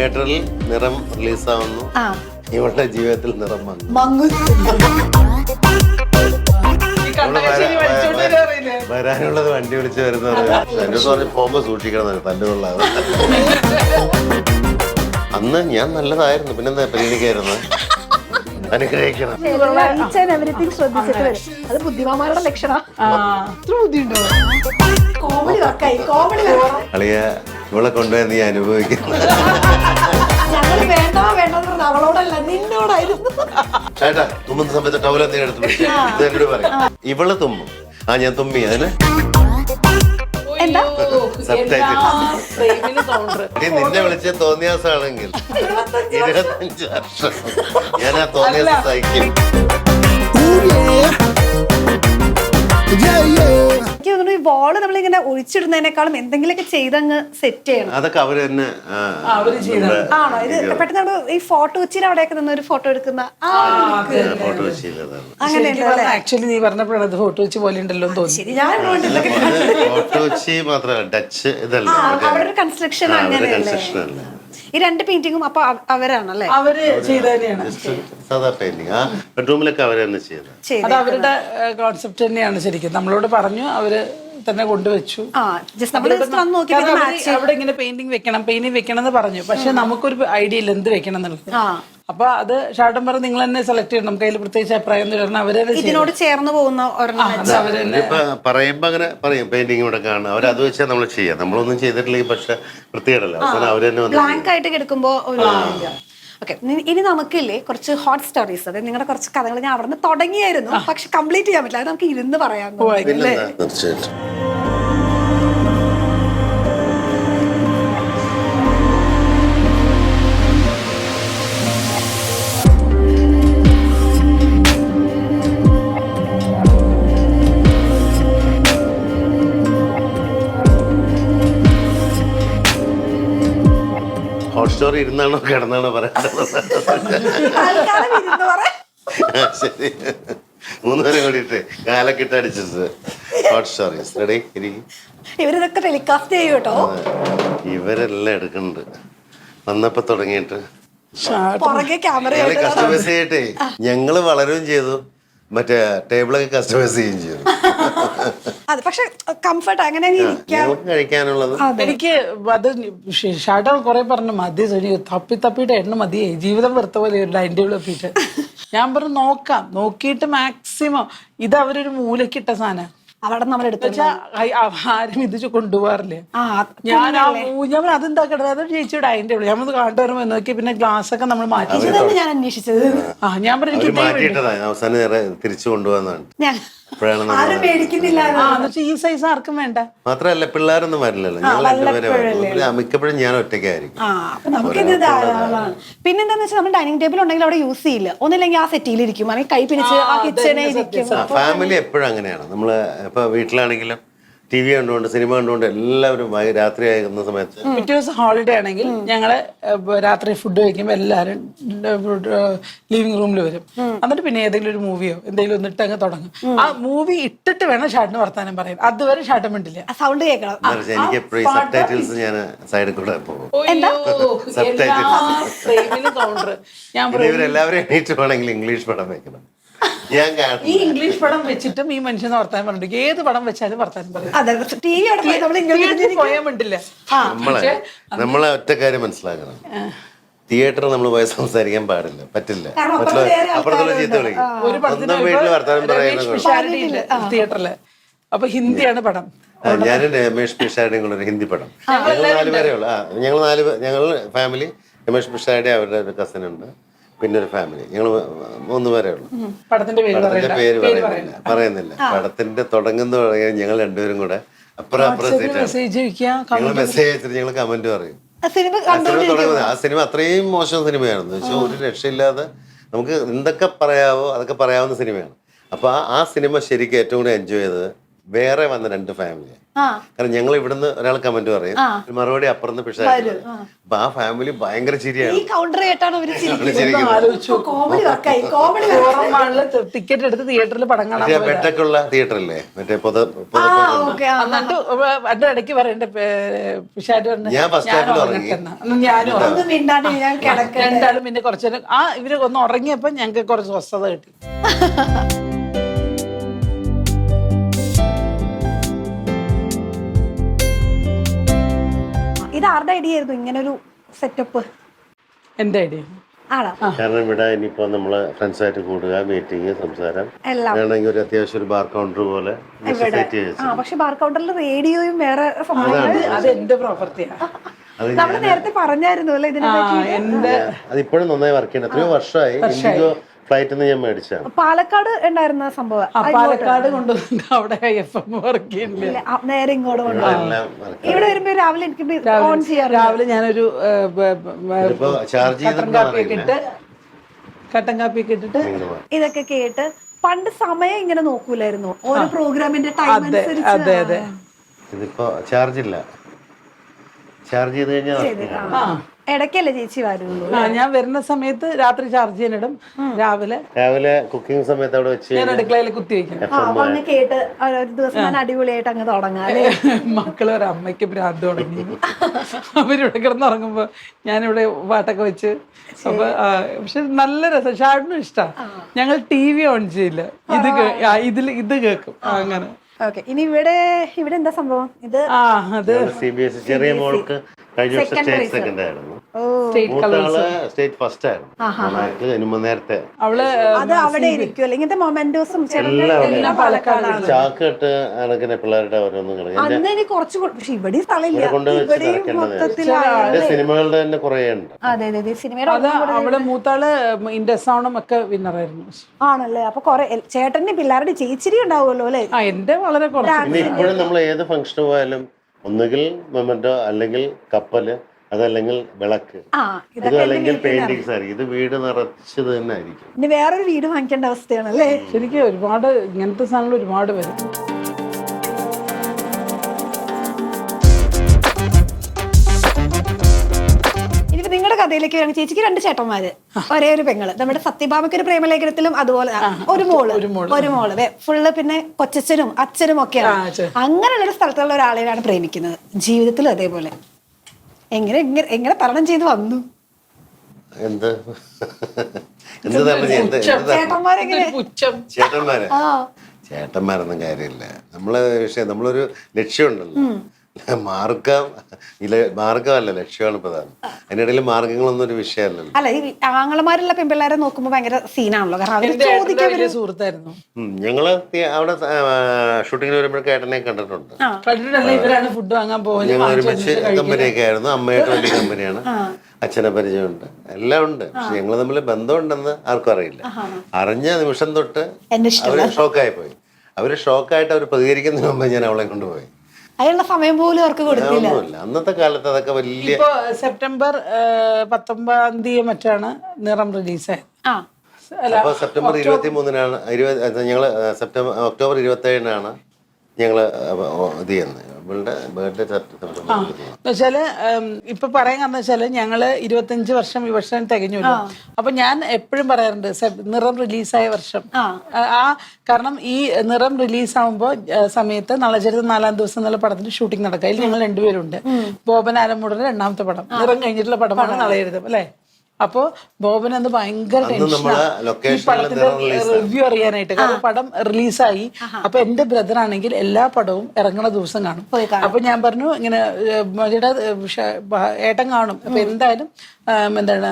തിയേറ്ററിൽ നിറം റിലീസാവുന്നു, ഇവളുടെ ജീവിതത്തിൽ നിറം വന്നു. വരാനുള്ളത് വണ്ടി വിളിച്ച് വരുന്നത് എന്നോട് പറഞ്ഞ് പോകുമ്പോ സൂക്ഷിക്കണം, തല്ലുകൊള്ളാതെ. അന്ന് ഞാൻ നല്ലതായിരുന്നു, പിന്നെന്താ പരിഗണിക്കായിരുന്നു. അനുഗ്രഹിക്കണം. ശ്രദ്ധിച്ചിട്ട് വരും. അത് ബുദ്ധിമാന്മാരുടെ ലക്ഷണം. കോമഡി വർക്കായി. കോമഡി അളിയ ഇവളെ കൊണ്ടുപോയി നീ അനുഭവിക്കുന്നു. ഞങ്ങള് വേണ്ടോ വേണ്ടോ അവളോടല്ല നിന്നോടായിരുന്നു. ചേട്ടാ തുമ്മുന്ന സമയത്ത് ടവല നീ എടുത്ത് ഇത് എന്നോട് പറയും. ഇവള് തുമ്മും. ഞാൻ തുമ്മി അതിന് നിന്നെ വിളിച്ച തോന്നിയാസാണെങ്കിൽ 25 വർഷം ഞാൻ ആ തോന്നിയാസം സഹിക്കും. എനിക്ക് തോന്നുന്നു ഈ വാള് നമ്മളിങ്ങനെ ഒഴിച്ചിടുന്നതിനേക്കാളും എന്തെങ്കിലുമൊക്കെ ചെയ്തങ്ങ് സെറ്റ് ചെയ്യണം. അതൊക്കെ അവര് തന്നെ ആണോ? ഇത് പെട്ടെന്ന് നമ്മൾ ഈ ഫോട്ടോ കൊച്ചിയിൽ അവിടെയൊക്കെ നിന്ന് ഒരു ഫോട്ടോ എടുക്കുന്ന ഫോട്ടോ വെച്ചില്ലതാണ്. അങ്ങനെയല്ലേ? ആക്ച്വലി നീ പറഞ്ഞപ്പോഴാണ് അത് ഫോട്ടോ വെച്ച് പോലെ ഉണ്ടല്ലോ തോന്നി. ശരി, ഞാൻ ഫോട്ടോ വെച്ച് മാത്രമല്ല, ഡച്ച് ഇതല്ല, അവിടെ ഒരു കൺസ്ട്രക്ഷൻ അങ്ങനെയല്ലേ? കൺസ്ട്രക്ഷൻ അല്ല. ഈ രണ്ട് പെയിന്റിങ്ങും അപ്പൊ അവരാണല്ലേ? അവര് ചെയ്ത തന്നെയാണ്. സാധാ പെയിന്റിങ് ആ ബെഡ്റൂമിലൊക്കെ അവര് തന്നെ ചെയ്തത്. അത് അവരുടെ കോൺസെപ്റ്റ് തന്നെയാണ് ശരിക്കും. നമ്മളോട് പറഞ്ഞു, അവര് തന്നെ കൊണ്ടുവച്ചു. അവിടെ ഇങ്ങനെ പെയിന്റിങ് വെക്കണം എന്ന് പറഞ്ഞു. പക്ഷെ നമുക്കൊരു ഐഡിയ ഇല്ല എന്ത് വെക്കണം എന്നുള്ളത്. അപ്പൊ അത് ഷാട്ടൻ പറഞ്ഞ് നിങ്ങൾ തന്നെ സെലക്ട് ചെയ്യണം, നമുക്ക് അതിൽ പ്രത്യേകിച്ച് അഭിപ്രായം ഒന്നും അവരെ ഇതിനോട് ചേർന്ന് പോകുന്ന പറയുമ്പോ അങ്ങനെ പറയും പെയിന്റിങ് ഇവിടെ കാണും, അവരത് വെച്ചാൽ നമ്മൾ ചെയ്യാം. നമ്മളൊന്നും ചെയ്തിട്ടില്ലെങ്കിൽ പക്ഷെ വൃത്തികേടല്ല, അവസാനം അവര് തന്നെ ബ്ലാങ്ക് ആയിട്ട് കിടക്കുമ്പോ ഒരു ഓക്കെ. ഇനി നമുക്കില്ലേ കുറച്ച് ഹോട്ട് സ്റ്റോറീസ്, അതായത് നിങ്ങളുടെ കുറച്ച് കഥകൾ ഞാൻ അവിടെ നിന്ന് തുടങ്ങിയായിരുന്നു, പക്ഷെ കംപ്ലീറ്റ് ചെയ്യാൻ പറ്റില്ല. അത് നമുക്ക് ഇരുന്ന് പറയാം. തീർച്ചയായിട്ടും. ഹോട്ട് സ്റ്റോറി ഇരുന്നാണോ കിടന്നാണോ പറയേണ്ടത്? ശരി, 3 പേരെ കൂടിയിട്ട് കാലക്കിട്ട് അടിച്ചിട്ട് ഹോട്ട് സ്റ്റോറീസ് റെഡി. ഇവരിതൊക്കെ ടെലികാസ്റ്റ് ചെയ്യും കേട്ടോ. ഇവരെല്ലാം എടുക്കുന്നുണ്ട് വന്നപ്പോ തുടങ്ങിയിട്ട്. പുറകെ ക്യാമറ കസ്റ്റമൈസ് ചെയ്തിട്ടേ ഞങ്ങള് വളരുകയും ചെയ്തു, മറ്റേ ടേബിളൊക്കെ കസ്റ്റമൈസ് ചെയ്യുകയും ചെയ്തു. അത് പക്ഷെ കംഫർട്ട് അങ്ങനെ കഴിക്കാനുള്ളത്. എനിക്ക് അത് ഷാട്ടർ കുറെ പറഞ്ഞു മതി തപ്പിട്ട് എണ്ണ മതിയേ, ജീവിതം വെറുത്ത പോലെ ഒരു ഡൈനിങ് ടേബിൾ തപ്പിട്ട്. ഞാൻ പറഞ്ഞു നോക്കാം, നോക്കിയിട്ട് മാക്സിമം ഇത് അവരൊരു മൂലക്കിട്ട സാധനം അവിടെ നമ്മൾ എടുത്തു. ആരും ഇത് കൊണ്ടുപോകാറില്ല. ഞാൻ അതെന്താ കിടന്നത്, അത് ചേച്ചി ഡൈനിങ് ടേബിൾ ഞാൻ കാണുന്നു വരുമ്പോ നോക്കി. പിന്നെ ഗ്ലാസ് ഒക്കെ നമ്മൾ മാറ്റി. ഞാൻ അന്വേഷിച്ചത് ഞാൻ പറഞ്ഞു അവസാനം തിരിച്ചു കൊണ്ടുപോകുന്നതാണ്. ഈ സൈസ് ആർക്കും വേണ്ട. മാത്രല്ല പിള്ളേരൊന്നും വരില്ലല്ലോ, ഞങ്ങൾ രണ്ടുപേരെ മിക്കപ്പോഴും ഞാൻ ഒറ്റയ്ക്കായിരിക്കും. പിന്നെന്താന്ന് വെച്ചാൽ നമ്മൾ ഡൈനിങ് ടേബിൾ ഉണ്ടെങ്കിൽ അവിടെ യൂസ് ചെയ്യില്ല, ഒന്നില്ലെങ്കിൽ ആ സെറ്റിയിലിരിക്കും, അല്ലെങ്കിൽ കൈ പിടിച്ച് ആ കിച്ചനെ ഇരിക്കും. ഫാമിലി എപ്പോഴും അങ്ങനെയാണ്. നമ്മള് ഇപ്പൊ വീട്ടിലാണെങ്കിലും TV കണ്ടുകൊണ്ട് സിനിമ കണ്ടുകൊണ്ട് എല്ലാവരും രാത്രി ആകുന്ന സമയത്ത് പിറ്റേ ദിവസം ഹോളിഡേ ആണെങ്കിൽ ഞങ്ങള് രാത്രി ഫുഡ് കഴിക്കുമ്പോൾ എല്ലാവരും ലിവിംഗ് റൂമിൽ വരും. എന്നിട്ട് പിന്നെ ഏതെങ്കിലും ഒരു മൂവിയോ എന്തെങ്കിലും ഒന്നിട്ട് അങ്ങ് തുടങ്ങും. ആ മൂവി ഇട്ടിട്ട് വേണം ഷാട്ടിന് വർത്താനം പറയാൻ. അതുവരെ ഷാട്ടൻ മിണ്ടില്ല, സൗണ്ട് കേൾക്കണം. എനിക്ക് എപ്പോഴും സബ്ടൈറ്റിൽസ് ഞാൻ സൈഡിൽ കൂടെ പോകും. ഇവരെല്ലാവരും എണീറ്റ് പോകണമെങ്കിൽ ഇംഗ്ലീഷ് പടം വെക്കണം. ഈ ഇംഗ്ലീഷ് പടം വെച്ചിട്ടും ഈ മനുഷ്യനെ വർത്താനം പറഞ്ഞിട്ട് ഏത് പടം വെച്ചാലും വർത്താനം പറയും. നമ്മളെ ഒറ്റ കാര്യം മനസ്സിലാക്കണം, തിയേറ്ററിൽ നമ്മൾ പോയി സംസാരിക്കാൻ പാടില്ല, പറ്റില്ല. അപ്പുറത്തുള്ള ചീത്ത വിളിക്കും. സ്വന്തം വീട്ടിൽ വർത്താനം പറയുന്ന തിയേറ്ററില് അപ്പൊ ഹിന്ദിയാണ് പടം. ഞാനും രമേഷ് പിഷാരുടെയും കൂടെ ഒരു ഹിന്ദി പടം. ഞങ്ങൾ 4 പേരേ ഉള്ളു. ഞങ്ങൾ ഫാമിലി, രമേഷ് പിഷാരുടെ അവരുടെ ഒരു കസിൻ ഉണ്ട്, പിന്നെ ഒരു ഫാമിലി, ഞങ്ങൾ 3 പേരേ ഉള്ളൂ. പടത്തിന്റെ പേര് പറയുന്നില്ല. പടത്തിന്റെ തുടങ്ങുന്ന ഞങ്ങൾ 2 പേരും കൂടെ മെസ്സേജ് അയച്ചിട്ട് ഞങ്ങൾ കമന്റ് പറയും. ആ സിനിമ അത്രയും മോശം സിനിമയാണെന്ന് വെച്ചാൽ ഒരു രക്ഷയില്ലാതെ നമുക്ക് എന്തൊക്കെ പറയാവോ അതൊക്കെ പറയാവുന്ന സിനിമയാണ്. അപ്പൊ ആ സിനിമ ശരിക്കും ഏറ്റവും കൂടുതൽ എൻജോയ് ചെയ്തത് വേറെ വന്ന 2 ഫാമിലി. ആ കാരണം ഞങ്ങൾ ഇവിടുന്ന് ഒരാൾ കമന്റ് പറയും, ഒരു മറുപടി അപ്പുറത്ത് പിഷാരി. അപ്പൊ ആ ഫാമിലി ഭയങ്കര ചിരിയാണ്. ഈ കൗണ്ടർ കേട്ടാണ് അവര് കോമഡി വർക്കായി. കോമഡി ടിക്കറ്റ് എടുത്ത് തിയേറ്ററിൽ പടം കാണാൻ പക്ഷേ ബെഡൊക്കെയുള്ള തിയേറ്ററില്ലേ, മറ്റേ എന്നിട്ട് എന്റെ ഇടയ്ക്ക് പറയണ്ട പിഷാര് പറഞ്ഞു ഞാൻ ഫസ്റ്റ് ഹാഫിൽ ഉറങ്ങി. ഞാനും ഒന്നും മിണ്ടാണ്ട് ഞാൻ കിടക്ക. രണ്ടാളും പിന്നെ കുറച്ചു നേരം ഇവര് ഒന്ന് ഉറങ്ങിയപ്പോ ഞങ്ങൾക്ക് കുറച്ച് സ്വസ്ഥത കിട്ടി. ഇത് ആരുടെ ഐഡിയ ആയിരുന്നു ഇങ്ങനെ ഒരു സെറ്റപ്പ്? എന്റെ ഐഡിയ ആണോ? കാരണം ഇവിടെ ഇനിയിപ്പോ നമ്മള് ഫ്രണ്ട്സായിട്ട് കൂടുക, മീറ്റിംഗ്, സംസാരം, എല്ലാം വേണമെങ്കിൽ ഒരു അത്യാവശ്യം ഒരു ബാർ കൗണ്ടർ പോലെ സെറ്റ് ചെയ്തു. പക്ഷെ ബാർ കൗണ്ടറിൽ റേഡിയോയും വേറെ സംഭവം. അത് എന്റെ പ്രോപ്പർട്ടിയാണ്. നമ്മള് നേരത്തെ പറഞ്ഞായിരുന്നു അല്ലേ ഇതിനെ പറ്റി? അതിപ്പോഴും നന്നായി വർക്ക് ചെയ്യുന്നത്. എത്രയോ വർഷമായി. ഇൻഡിഗോ ഫ്ലൈറ്റിൽ നിന്ന് ഞാൻ മേടിച്ചാണ്. പാലക്കാട് ഉണ്ടായിരുന്ന സംഭവം പാലക്കാട് കൊണ്ടുവന്നിട്ട് അവിടെ FM വർക്ക് ചെയ്യുന്നില്ല. നേരെ ഇങ്ങോട്ട് എല്ലാം work ഇവിടെ വരുമ്പോ രാവിലെ എനിക്ക് ഓൺ ചെയ്യാറ്. രാവിലെ ഞാനൊരു ഇതിപ്പോ ചാർജ് കട്ടൻ കാപ്പിയൊക്കെ ഇട്ടിട്ട് ഇതൊക്കെ കേട്ട് പണ്ട് സമയം ഇങ്ങനെ നോക്കൂലായിരുന്നു ഓരോ പ്രോഗ്രാമിന്റെ ടൈം അനുസരിച്ച്. അതെ അതെ. ഇതിപ്പോ ചാർജ് ഇല്ല. ചാർജ് ചെയ്ത് കഴിഞ്ഞാൽ ഇടയ്ക്കല്ലേ ചേച്ചി വരുള്ളൂ? ഞാൻ വരുന്ന സമയത്ത് രാത്രി ചാർജ് ചെയ്യാനിടും. രാവിലെ കുക്കിംഗ് സമയത്ത് അവിടെ വെച്ച് ഞാൻ അടുക്കളയിൽ കുത്തി വെക്കും. അങ്ങ് കേട്ട് ഒരു ദിവസം ഞാൻ അടിപൊളിയായിട്ട് അങ്ങ് തുടങ്ങാം. മക്കള് ഒരു അമ്മയ്ക്ക് ഭ്രാന്ത് തുടങ്ങി. അവരിവിടെ കിടന്നുറങ്ങുമ്പോ ഞാനിവിടെ പാട്ടൊക്കെ വെച്ച്. അപ്പൊ പക്ഷെ നല്ല രസം. ഷാഡിനും ഇഷ്ടമാണ്. ഞങ്ങൾ TV ഓൺ ചെയ്യില്ല. ഇത് കേൾക്കും അങ്ങനെ. ഓക്കെ, ഇനി ഇവിടെ എന്താ സംഭവം? ഇത് CBSE ചെറിയ മോൾക്ക് കഴിഞ്ഞ വർഷം സ്റ്റേറ്റ് സെക്കൻഡ് ആയിരുന്നു. സ്റ്റേറ്റ് ഫസ്റ്റ് ആയിരുന്നു നേരത്തെ. അത് അവിടെ ഇരിക്കുമല്ലോ ഇങ്ങനത്തെ മൊമെന്റോസും ചാക്കിട്ട് അണക്കിനെ പിള്ളേരുടെ ഓരോന്നും അന്ന് എനിക്ക് കുറച്ച്. പക്ഷെ ഇവിടെ സ്ഥലമില്ല. സിനിമകളുടെ തന്നെ കുറെ ഉണ്ട്. അതെ അതെ സിനിമയുടെ അവളെ മൂത്താള് ഇൻഡസോണം ഒക്കെ വിന്നറായിരുന്നു. ആണല്ലേ? അപ്പൊ കൊറേ ചേട്ടന്റെ പിള്ളേരുടെ ചേച്ചിരി ഉണ്ടാവുമല്ലോ അല്ലെ? എന്റെ വളരെ കുറച്ച്. ഇപ്പോഴും നമ്മൾ ഏത് ഫംഗ്ഷന് പോയാലും ഒന്നുകിൽ മൊമെന്റോ, അല്ലെങ്കിൽ കപ്പല്, അതല്ലെങ്കിൽ വിളക്ക്, ഇതല്ലെങ്കിൽ പെയിന്റിങ്സ് ആയിരിക്കും. ഇത് വീട് നിറച്ചത് തന്നെ ആയിരിക്കും. ഇനി വേറൊരു വീട് വാങ്ങിക്കേണ്ട അവസ്ഥയാണല്ലേ? ശരിക്കും ഒരുപാട് ഇങ്ങനത്തെ സാധനങ്ങൾ ഒരുപാട് വരും. ഇനിയിപ്പോ നിങ്ങളുടെ കഥയിലേക്ക് വരാൻ, ചേച്ചിക്ക് 2 ചേട്ടന്മാര്, ഒരേ ഒരു പെങ്ങള്. നമ്മുടെ സത്യഭാമയ്ക്ക് ഒരു പ്രേമലേഖനത്തിലും അതുപോലെ ഒരു മോള് ഫുള്ള്. പിന്നെ കൊച്ചച്ഛനും അച്ഛനും ഒക്കെയാണ്. അങ്ങനെയുള്ള ഒരു സ്ഥലത്തുള്ള ഒരാളെയാണ് പ്രേമിക്കുന്നത്. ജീവിതത്തിലും അതേപോലെ എങ്ങനെ തരണം ചെയ്ത് വന്നു? ചേട്ടന്മാരൊന്നും കാര്യമില്ല. നമ്മളൊരു ലക്ഷ്യമുണ്ടല്ലോ. മാർഗമല്ല, ലക്ഷ്യമാണ് പ്രധാനം. അതിനിടയിൽ മാർഗങ്ങളൊന്നും ഒരു വിഷയമല്ലല്ലോ. അല്ല, ഈ ആങ്ങളമാരുള്ള പെൺപിള്ളേരെ നോക്കുമ്പോ ഭയങ്കര സീനാണല്ലോ. കാരണം സുഹൃത്തായിരുന്നു. ഞങ്ങള് അവിടെ ഷൂട്ടിങ്ങിന് വരുമ്പോഴൊക്കെ ഏട്ടനെ കണ്ടിട്ടുണ്ട്. ഇവരാണ് ഫുഡ് വാങ്ങാൻ പോകുന്നത്. ഞങ്ങൾ ഒരുമിച്ച് കമ്പനിയൊക്കെ ആയിരുന്നു. അമ്മയായിട്ട് വലിയ കമ്പനിയാണ്. അച്ഛനെ പരിചയമുണ്ട്, എല്ലാം ഉണ്ട്. പക്ഷെ ഞങ്ങൾ തമ്മിൽ ബന്ധമുണ്ടെന്ന് ആർക്കും അറിയില്ല. അറിഞ്ഞ നിമിഷം തൊട്ട് അവര് ഷോക്കായി പോയി. അവര് ഷോക്കായിട്ട് അവർ പ്രതികരിക്കുന്നതിന് മുമ്പ് ഞാൻ അവളെ കൊണ്ടുപോയി. അതിനുള്ള സമയം പോലും അവർക്ക് കൊടുത്തില്ല. അന്നത്തെ കാലത്ത് അതൊക്കെ വലിയ. സെപ്റ്റംബർ 19 മറ്റാണ് നിറം റിലീസായത്. അപ്പൊ സെപ്റ്റംബർ 23-നാണ് ഞങ്ങള് ഒക്ടോബർ 27-നാണ് ഞങ്ങള് ഇത് ചെയ്യുന്നത്. എന്നുവെച്ചാല് ഇപ്പൊ പറയാന്ന് വെച്ചാല് ഞങ്ങള് 25 വർഷം ഈ വർഷം തികഞ്ഞു. അപ്പൊ ഞാൻ എപ്പോഴും പറയാറുണ്ട് നിറം റിലീസായ വർഷം. കാരണം ഈ നിറം റിലീസാവുമ്പോ സമയത്ത് നളചരിതം 4-ാം ദിവസം എന്നുള്ള പടത്തിന്റെ ഷൂട്ടിംഗ് നടക്കുക. അതിൽ ഞങ്ങൾ 2 പേരുണ്ട്. ബോബൻ ആലമ്മൂടിന്റെ 2ാമത്തെ പടം, നിറം കഴിഞ്ഞിട്ടുള്ള പടമാണ് നളചരിതം അല്ലെ. അപ്പൊ ബോബൻ അന്ന് ഭയങ്കര റിവ്യൂ അറിയാനായിട്ട്. കാരണം പടം റിലീസായി. അപ്പൊ എന്റെ ബ്രദർ ആണെങ്കിൽ എല്ലാ പടവും ഇറങ്ങുന്ന ദിവസം കാണും. അപ്പൊ ഞാൻ പറഞ്ഞു ഇങ്ങനെ ഏട്ടൻ കാണും. അപ്പൊ എന്തായാലും എന്താണ്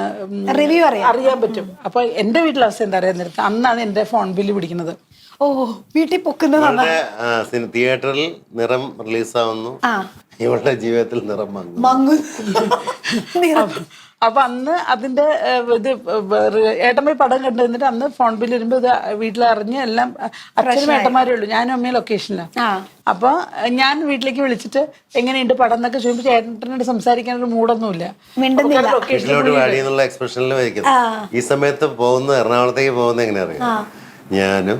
റിവ്യൂ അറിയാൻ പറ്റും. അപ്പൊ എന്റെ വീട്ടിലെ അവസ്ഥ എന്താ അറിയാൻ നേരത്തെ അന്നാണ് എന്റെ ഫോൺ ബില്ല് പിടിക്കുന്നത്. വീട്ടിൽ പൊക്കുന്നത് തിയേറ്ററിൽ നിറം റിലീസാവുന്നു, ഇവളുടെ ജീവിതത്തിൽ നിറം മങ്ങുന്നു. അപ്പൊ അന്ന് അതിന്റെ ഇത് ഏട്ടന്മാർ പടം കണ്ടിരുന്നിട്ട് അന്ന് ഫോൺ ബില്ല് വരുമ്പോ ഇത് വീട്ടിലറിഞ്ഞ് എല്ലാം അച്ഛനും ഏട്ടന്മാരേ ഉള്ളൂ, ഞാനും അമ്മയും ലൊക്കേഷനിലാണ്. അപ്പൊ ഞാൻ വീട്ടിലേക്ക് വിളിച്ചിട്ട് എങ്ങനെയുണ്ട് പടം എന്നൊക്കെ ചോദിച്ചു. ഏട്ടനോട് സംസാരിക്കാനൊരു മൂടൊന്നുമില്ല. ഈ സമയത്ത് പോകുന്ന എറണാകുളത്തേക്ക് പോകുന്ന എങ്ങനെ അറിയാം? ഞാനും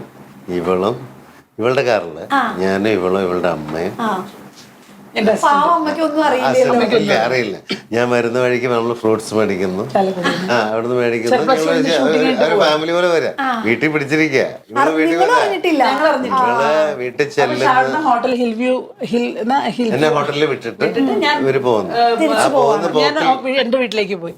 ഇവളും ഇവളുടെ കാറില് ഞാനും ഇവളുടെ അമ്മയും. എന്റെ പാവം അമ്മയ്ക്ക് ഒന്നും അറിയില്ല. അറിയില്ല. ഞാൻ വരുന്ന വഴിക്ക് നമ്മള് ഫ്രൂട്ട്സ് മേടിക്കുന്നു, അവിടുന്ന് മേടിക്കുന്നു. ഒരു ഫാമിലി പോലെ വരാം. വീട്ടിൽ പിടിച്ചിരിക്കുക. ഇവള് വീട്ടിൽ അറിഞ്ഞിട്ടില്ല. ഇവള് വീട്ടിൽ ചെല്ലുന്ന ഹോട്ടൽ ഹിൽ വ്യൂ എന്നെ ഹോട്ടലിൽ വിട്ടിട്ട് ഇവര് പോകുന്നു. എന്റെ വീട്ടിലേക്ക് പോയി.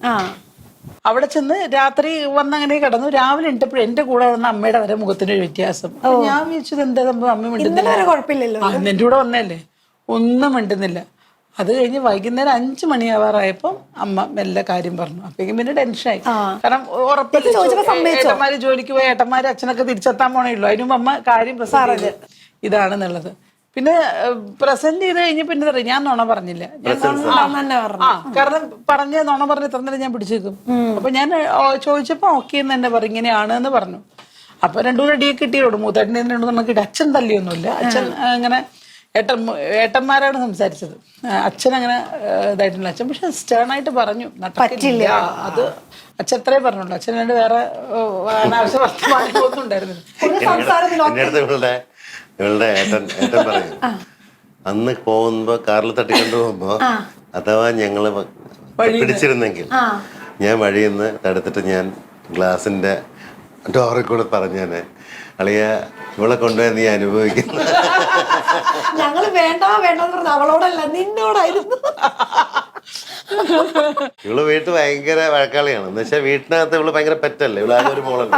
അവിടെ ചെന്ന് രാത്രി വന്നങ്ങനെ കിടന്നു. രാവിലെ എണീറ്റപ്പോഴും എന്റെ കൂടെ വന്ന അമ്മയുടെ വരെ മുഖത്തിന്റെ ഒരു വ്യത്യാസം. ഞാൻ വിചാരിച്ചത് എന്താ അമ്മ മിണ്ടുന്നില്ല. കുഴപ്പമില്ലല്ലോ, എന്റെ കൂടെ വന്നല്ലേ, ഒന്നും മിണ്ടുന്നില്ല. അത് കഴിഞ്ഞ് വൈകുന്നേരം 5 മണിയാവാറായപ്പോൾ അമ്മ മെല്ലെ കാര്യം പറഞ്ഞു. അപ്പോഴേക്കും പിന്നെ ടെൻഷനായി. കാരണം ഉറപ്പില്ല, ഏട്ടന്മാര് ജോലിക്ക് പോയി ഏട്ടന്മാര് അച്ഛനൊക്കെ തിരിച്ചെത്താൻ പോണേ ഉള്ളൂ. അതിനും അമ്മ കാര്യം പ്രസന്റ് ഇതാണെന്നുള്ളത്. പിന്നെ പ്രസന്റ് ചെയ്ത് കഴിഞ്ഞ് പിന്നെ പറയും ഞാൻ നുണ പറഞ്ഞില്ല. കാരണം പറഞ്ഞ നുണ പറഞ്ഞ് ഇത്ര നേരം ഞാൻ പിടിച്ചേക്കും. അപ്പൊ ഞാൻ ചോദിച്ചപ്പോ ഓക്കെ എന്ന് തന്നെ പറയും, ഇങ്ങനെയാണ് എന്ന് പറഞ്ഞു. അപ്പൊ 2 അടിയൊക്കെ കിട്ടിയോളൂ. മൂത്തേട്ടനെ 2 കിട്ടി. അച്ഛൻ തല്ലിയൊന്നുമില്ല. അച്ഛൻ അങ്ങനെ ഏട്ടന്മാരാണ് സംസാരിച്ചത്. അച്ഛൻ അങ്ങനെ ഇതായിട്ടില്ല. അച്ഛൻ പക്ഷെ സ്റ്റേണായിട്ട് പറഞ്ഞു നടക്കില്ല. അത് അച്ഛൻ അത്രേ പറഞ്ഞുള്ളൂ. അച്ഛൻ വേണ്ട വേറെ അനാവശ്യ വർത്തമാനമൊന്നും ഉണ്ടായിരുന്നില്ല. ഇവളുടെ ഏട്ടൻ പറയും, അന്ന് പോകുമ്പോ കാറിൽ തട്ടിക്കൊണ്ടു പോകുമ്പോ അഥവാ ഞങ്ങള് പിടിച്ചിരുന്നെങ്കിൽ ഞാൻ വഴിയിൽ നിന്ന് തടുത്തിട്ട് ഞാൻ ഗ്ലാസിന്റെ ഡോറിൽ കൂടെ പറഞ്ഞേനെ, അളിയ ഇവളെ കൊണ്ടുപോയി നീ അനുഭവിക്കുന്നു. ഞങ്ങള് വേണ്ട വേണ്ടെന്ന് അവളോടല്ല നിന്നോടായിരുന്നു. ഇവള് വീട്ടിൽ ഭയങ്കര വഴക്കാളിയാണ്. എന്ന് വെച്ചാൽ വീട്ടിനകത്ത് ഇവള് ഭയങ്കര പെറ്റല്ലേ, ഇവള് ആകെ ഒരു മോളല്ലേ.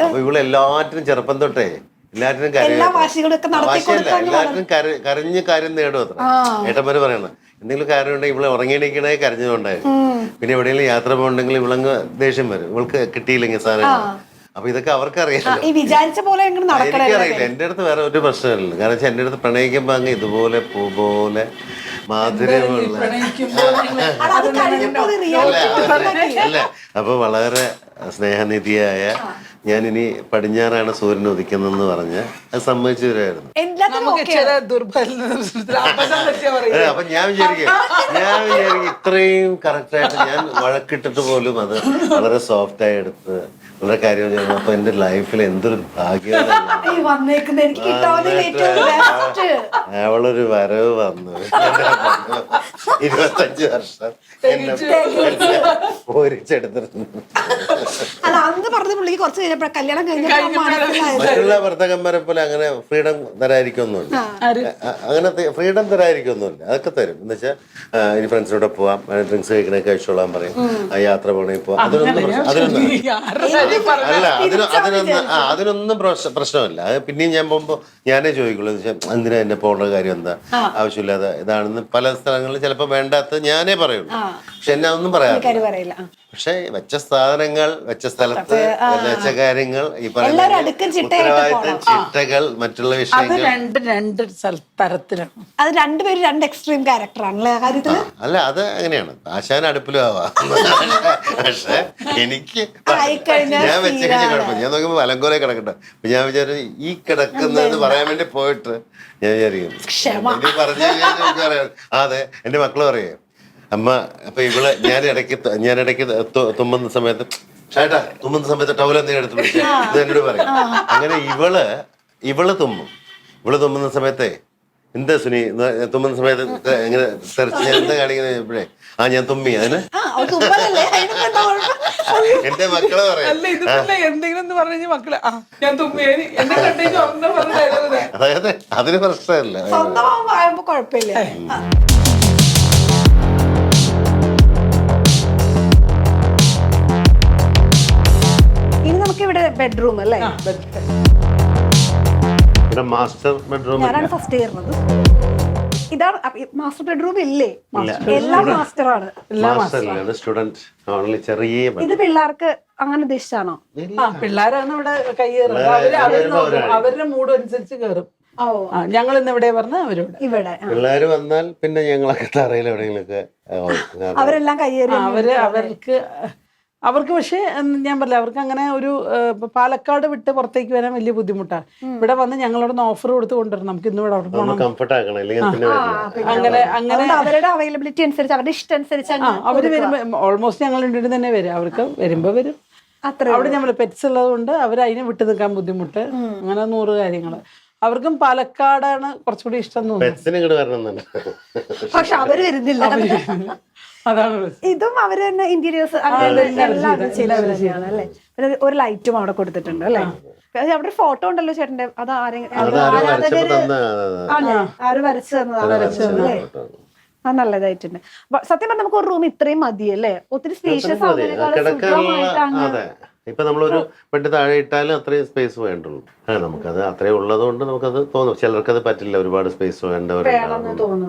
അപ്പൊ ഇവള് എല്ലാറ്റിനും ചെറുപ്പം തൊട്ടേ എല്ലാറ്റിനും എല്ലാറ്റിനും കരഞ്ഞ് കാര്യം നേടും അത്ര. ഏട്ടന്മാര് പറയണം എന്തെങ്കിലും കാര്യം ഉണ്ടെങ്കിൽ ഇവളെ ഉറങ്ങിയെണീക്കണേ കരഞ്ഞുകൊണ്ടായിരുന്നു. പിന്നെ എവിടെയെങ്കിലും യാത്ര പോകണ്ടെങ്കിൽ ഇവളങ്ങ് ദേഷ്യം വരും, ഇവൾക്ക് കിട്ടിയില്ലെങ്കിൽ സാധനം. അപ്പൊ ഇതൊക്കെ അവർക്കറിയാലോ, എനിക്കറിയില്ല. എന്റെ അടുത്ത് വേറെ ഒരു പ്രശ്നമില്ല. കാരണം വെച്ചാൽ എന്റെ അടുത്ത് പ്രണയിക്കുമ്പോ അങ്ങ് ഇതുപോലെ പൂ പോലെ മാധുര്യമുള്ള അല്ലേ. അപ്പൊ വളരെ സ്നേഹനിധിയായ ഞാനിനി പടിഞ്ഞാറാണ് സൂര്യൻ ഉദിക്കുന്നതെന്ന് പറഞ്ഞ് അത് സമ്മതിച്ചു തരുമായിരുന്നു. അപ്പൊ ഞാൻ വിചാരിക്കും ഇത്രയും കറക്റ്റായിട്ട് ഞാൻ വഴക്കിട്ടിട്ട് പോലും അത് വളരെ സോഫ്റ്റായി എടുത്ത് വളരെ കാര്യം ചെയ്യണം. അപ്പൊ എന്റെ ലൈഫിൽ എന്തൊരു ഭാഗ്യമാണ്. അവളൊരു വരവ് വന്നു. 25 വർഷം എന്നെ പോരിച്ചെടുത്തിരുന്നു. മറ്റുള്ള ഭർത്തകന്മാരെ പോലെ അങ്ങനെ ഫ്രീഡം തരാതിരിക്കൊന്നുമില്ല. അങ്ങനെ ഫ്രീഡം തരാതിരിക്കൊന്നുമില്ല. അതൊക്കെ തരും. എന്ന് വെച്ചാൽ ഇനി ഫ്രണ്ട്സിനോടെ പോവാം, ഡ്രിങ്ക്സ് കഴിക്കണേ കഴിച്ചോളാൻ പറയും, യാത്ര പോകണേ പോവാം. അതിനൊന്നും പ്രശ്നമില്ല. അത് പിന്നെയും ഞാൻ പോകുമ്പോ ഞാനേ ചോദിക്കുള്ളൂ, എന്തിനാ എന്നെ പോകേണ്ട കാര്യം എന്താ, ആവശ്യമില്ലാതെ ഇതാണെന്ന് പല സ്ഥലങ്ങളിൽ ചിലപ്പോ വേണ്ടാത്ത ഞാനേ പറയുള്ളൂ. പക്ഷെ എന്നെ ഒന്നും പറയാറില്ല. പക്ഷെ വെച്ച സാധനങ്ങൾ വെച്ച സ്ഥലത്ത് വെച്ച കാര്യങ്ങൾ ഈ പറയുന്ന ഉത്തരവാദിത്തം, ചിട്ടകൾ, മറ്റുള്ള വിഷയങ്ങൾ രണ്ട് തരത്തിലാണ്. അത് രണ്ടുപേരും 2 എക്സ്ട്രീം ക്യാരക്ടറാണല്ലേ ആ കാര്യത്തില്. അല്ല, അത് അങ്ങനെയാണ്. ആശാൻ അടുപ്പിലും ആവാം. പക്ഷെ എനിക്ക് ഞാൻ വെച്ച കഴിഞ്ഞാൽ കുഴപ്പമില്ല. ഞാൻ നോക്കുമ്പോ വലങ്കോലെ കിടക്കട്ടെ. അപ്പൊ ഞാൻ വിചാരിച്ചു ഈ കിടക്കുന്നതെന്ന് പറയാൻ വേണ്ടി പോയിട്ട് ഞാൻ വിചാരിക്കും പറഞ്ഞു കഴിഞ്ഞാൽ അതെ. എന്റെ മക്കള് പറയേ അമ്മ അപ്പൊ ഇവള് ഞാൻ ഇടയ്ക്ക് തുമ്മുന്ന സമയത്ത് ഷേട്ടാ തുമ്മുന്ന സമയത്ത് ടൗലെന്തേ എടുത്ത് പിടിച്ചു ഇത് എന്നോട് പറയും. അങ്ങനെ ഇവള് തുമ്മുന്ന സമയത്തെ എന്താ സുനി തുമ്മുന്ന സമയത്ത് എങ്ങനെ തെറിച്ച് ഞാൻ എന്താ കാണിക്കുന്നത് ഇപ്പോഴേ ഞാൻ തുമ്മി അതിന് എന്റെ മക്കളെ പറയാം. അതായത് അതിന് പ്രശ്നമില്ല. കുഴപ്പമില്ല. ഇനി നമുക്ക് ഇവിടെ ബെഡ്റൂം അല്ലേ? മാസ്റ്റർ ബെഡ്റൂം ഞാനാണ് ഫസ്റ്റ് കയറുന്നത്. ഇതാണ് മാസ്റ്റർ ബെഡ്റൂം ഇല്ലേ? എല്ലാം മാസ്റ്ററാണ്. ഇത് പിള്ളേർക്ക് അങ്ങനെ ഉദ്ദേശിച്ചാണോ? പിള്ളേരാണ് ഇവിടെ കയ്യേറുന്നത്. അവരുടെ മൂഡ് അനുസരിച്ച് കയറും. ഞങ്ങൾ ഇന്ന് ഇവിടെ പറഞ്ഞ അവരോട് ഇവിടെ പിള്ളേര് വന്നാൽ പിന്നെ ഞങ്ങളൊക്കെ തറയിൽ എവിടെയെങ്കിലൊക്കെ അവരെല്ലാം കയ്യേറി. അവർക്ക് പക്ഷേ ഞാൻ പറഞ്ഞില്ല, അവർക്ക് അങ്ങനെ ഒരു പാലക്കാട് വിട്ട് പുറത്തേക്ക് വരാൻ വലിയ ബുദ്ധിമുട്ടാണ്. ഇവിടെ വന്ന് ഞങ്ങളോട് ഓഫർ കൊടുത്ത് കൊണ്ടുവരണം, നമുക്ക് ഇന്ന് ഇവിടെ അവിടെ പോകണം. അങ്ങനെ അവരുടെ അവൈലബിലിറ്റി അനുസരിച്ച് അവരുടെ ഇഷ്ടം അനുസരിച്ച് അവര് വരുമ്പോ ഓൾമോസ്റ്റ് ഞങ്ങൾ രണ്ടുപേരും തന്നെ വരും. അവർക്ക് വരുമ്പോ വരും. അവിടെ നമ്മൾ പെറ്റ്സ് ഉള്ളത് കൊണ്ട് അവർ അതിനെ വിട്ടു നിൽക്കാൻ ബുദ്ധിമുട്ട്. അങ്ങനെ 100 കാര്യങ്ങൾ. അവർക്കും പാലക്കാടാണ് കുറച്ചുകൂടി ഇഷ്ടം തോന്നുന്നു. പെറ്റ്സിന് ഇങ്ങോട്ട് വരണം തന്നെ. പക്ഷെ അവര് വരുന്നില്ല. അതാണ് പ്രശ്നം. ഇതും അവര് തന്നെ ഇന്റീരിയേഴ്സ് തന്നെയാണ് അല്ലേ. പിന്നെ ഒരു ലൈറ്റും അവിടെ കൊടുത്തിട്ടുണ്ട് അല്ലേ. അവിടെ ഒരു ഫോട്ടോ ഉണ്ടല്ലോ ചേട്ടന്റെ, അത് ആരാധകര് ആര് വരച്ചു തന്നതാണ്. അത് നല്ലതായിട്ടുണ്ട്. സത്യം പറഞ്ഞാൽ നമുക്ക് ഒരു റൂം ഇത്രയും മതിയല്ലേ, ഒത്തിരി സ്പേഷ്യസ് അതെ. ഇപ്പൊ നമ്മളൊരു ബെഡ് താഴെ ഇട്ടാലും അത്രയും സ്പേസ് വേണ്ടുള്ളൂ. നമുക്കത് അത്രയും ഉള്ളത് കൊണ്ട് നമുക്കത് തോന്നും. ചിലർക്കത് പറ്റില്ല, ഒരുപാട് സ്പേസ് വേണ്ടവരുണ്ടാവും.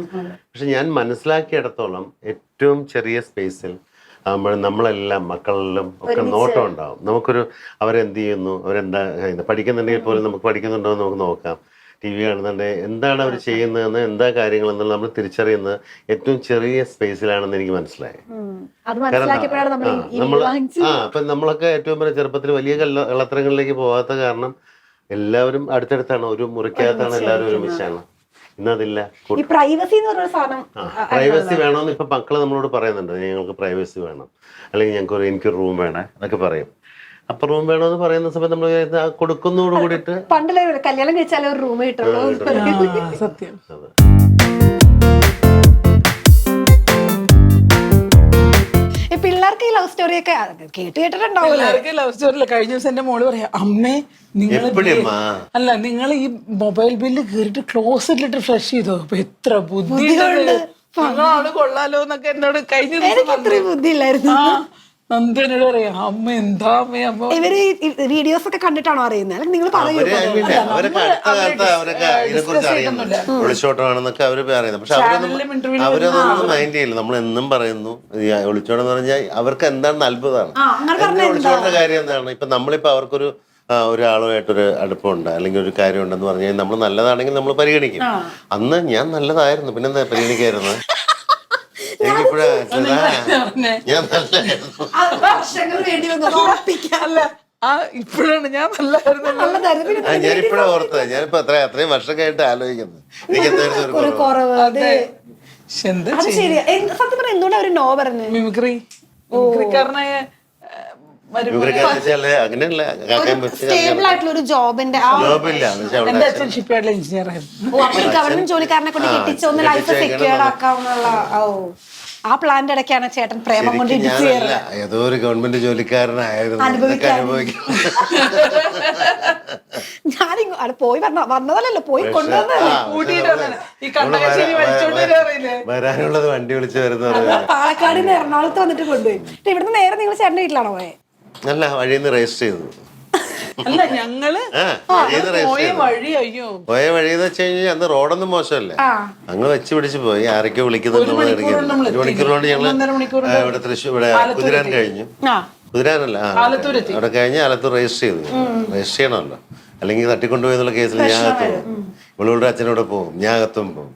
പക്ഷെ ഞാൻ മനസ്സിലാക്കിയിടത്തോളം ഏറ്റവും ചെറിയ സ്പേസിൽ ആകുമ്പോൾ നമ്മളെല്ലാം മക്കളിലും ഒക്കെ നോട്ടം ഉണ്ടാവും. നമുക്കൊരു അവരെന്ത് ചെയ്യുന്നു, അവരെന്താ പഠിക്കുന്നുണ്ടെങ്കിൽ പോലും നമുക്ക് പഠിക്കുന്നുണ്ടോ എന്ന് നമുക്ക് നോക്കാം. ടി വി കാണുന്നുണ്ടെങ്കിൽ എന്താണ് അവർ ചെയ്യുന്നതെന്ന്, എന്താ കാര്യങ്ങളെന്നുള്ള നമ്മൾ തിരിച്ചറിയുന്നത് ഏറ്റവും ചെറിയ സ്പേസിലാണെന്ന് എനിക്ക് മനസ്സിലായി. അപ്പൊ നമ്മളൊക്കെ ഏറ്റവും വലിയ ചെറുപ്പത്തിൽ വലിയ കള്ളത്തരങ്ങളിലേക്ക് പോകാത്ത കാരണം എല്ലാവരും അടുത്തടുത്താണ്, ഒരു മുറിക്കകത്താണ് എല്ലാവരും ഒരുമിച്ചാണ്. ഇന്നതില്ല. പ്രൈവസി വേണമെന്ന് ഇപ്പൊ മക്കള് നമ്മളോട് പറയുന്നുണ്ട്, ഞങ്ങൾക്ക് പ്രൈവസി വേണം, അല്ലെങ്കിൽ എനിക്കൊരു റൂം വേണേ എന്നൊക്കെ പറയും. അപ്പൊ റൂം വേണമെന്ന് പറയുന്ന സമയത്ത് നമ്മൾ കൊടുക്കുന്നതോട് കൂടിയിട്ട് പണ്ടിലെ കല്യാണം കഴിച്ചാലേ ഒരു റൂം കിട്ടുള്ളൂ. സത്യം. പിള്ളേർക്ക് ഈ ലവ് സ്റ്റോറി ഒക്കെ കേട്ടിട്ടുണ്ടാവും. ലവ് സ്റ്റോറി കഴിഞ്ഞ ദിവസം എന്റെ മോള് പറയാ, അമ്മേ നിങ്ങൾ ഈ മൊബൈൽ ബില്ല് കേറിട്ട് ക്ലോസറ്റിലിട്ട് ഫ്ലഷ് ചെയ്തോ, അപ്പൊ എത്ര ബുദ്ധിയുണ്ട്, ആള് കൊള്ളാലോ എന്നൊക്കെ എന്നോട് കഴിഞ്ഞ ദിവസം ബുദ്ധിയില്ലായിരുന്നു. നന്ദനോട് പറയാ, അമ്മ എന്താ അമ്മ. ഇവര് വീഡിയോസ് ഒക്കെ കണ്ടിട്ടാണോ അറിയുന്നത്? നിങ്ങൾ ഒളിച്ചോട്ടമാണെന്നൊക്കെ അവര് പറയുന്നത്. പക്ഷെ അവരതൊന്നും മൈൻഡ് ചെയ്യില്ല. നമ്മൾ എന്നും പറയുന്നു ഒളിച്ചോട്ടം എന്ന് പറഞ്ഞാൽ അവർക്ക് എന്താണെന്ന് അത്ഭുതമാണ്. ഒളിച്ചോട്ടന്റെ കാര്യം എന്താണ്? ഇപ്പൊ നമ്മളിപ്പോ അവർക്കൊരു ഒരാളുമായിട്ടൊരു അടുപ്പമുണ്ട്, അല്ലെങ്കിൽ ഒരു കാര്യം ഉണ്ടെന്ന് പറഞ്ഞാൽ നമ്മൾ നല്ലതാണെങ്കിൽ നമ്മൾ പരിഗണിക്കും. അന്ന് ഞാൻ നല്ലതായിരുന്നു, പിന്നെന്താ പരിഗണിക്കായിരുന്നു? ഇപ്പോഴാണ് ഞാനിപ്പോഴാ ഓർത്തത്. ഞാനിപ്പോ അത്രയും വർഷം കഴിഞ്ഞിട്ട് ആലോചിക്കുന്നത് എനിക്ക് മിമിക്രി മിമിക്രിക്കാരനായ അങ്ങനെയല്ല. ഒരു ജോബിന്റെ എന്റെ അച്ഛൻ ഷിപ്പ്യാർഡിലെ എഞ്ചിനീയർ ആയിരുന്നു. ഗവൺമെന്റ് ജോലിക്കാരനെ കൊണ്ട് കിട്ടിച്ച് ഒന്ന് ലൈഫ് സെക്യൂർഡ് ആക്കാവുന്നുള്ള ആ പ്ലാന്റെ ഇടയ്ക്കാണ് ചേട്ടൻ പ്രേമം കൊണ്ട് ഏതോ ഒരു ഗവൺമെന്റ് ജോലിക്കാരനായിരുന്നു. ഞാൻ പോയി വന്നതല്ലോ, പോയി വരാനുള്ളത് വണ്ടി വിളിച്ച് വരുന്ന പാലക്കാട് നിന്ന് എറണാകുളത്ത് വന്നിട്ട് കൊണ്ടുപോയി. ഇവിടുന്ന് നേരെ നിങ്ങൾ ചേട്ടന്റെ വീട്ടിലാണോ പോയെ? അല്ല, വഴിന്ന് രജിസ്റ്റർ ചെയ്തു. അല്ല, ഞങ്ങള് പോയ വഴിന്ന് വെച്ച് കഴിഞ്ഞാൽ അന്ന് റോഡൊന്നും മോശമല്ലേ, അങ്ങ് വെച്ച് പിടിച്ച് പോയി. ആരൊക്കെ വിളിക്കുന്നത് 1 മണിക്കൂറുകൊണ്ട് ഞങ്ങള് ഇവിടെ തൃശ്ശൂർ ഇവിടെ കുതിരാൻ കഴിഞ്ഞു. കുതിരാനല്ല, അവിടെ കഴിഞ്ഞ് ആലത്തൂർ രജിസ്റ്റർ ചെയ്തു. രജിസ്റ്റർ ചെയ്യണമല്ലോ, അല്ലെങ്കിൽ തട്ടിക്കൊണ്ടുപോയി എന്നുള്ള കേസിൽ ഞാൻ അകത്ത് പോകും, ഇവളോട് അച്ഛനോട് പോകും, ഞാൻ അകത്തും പോകും.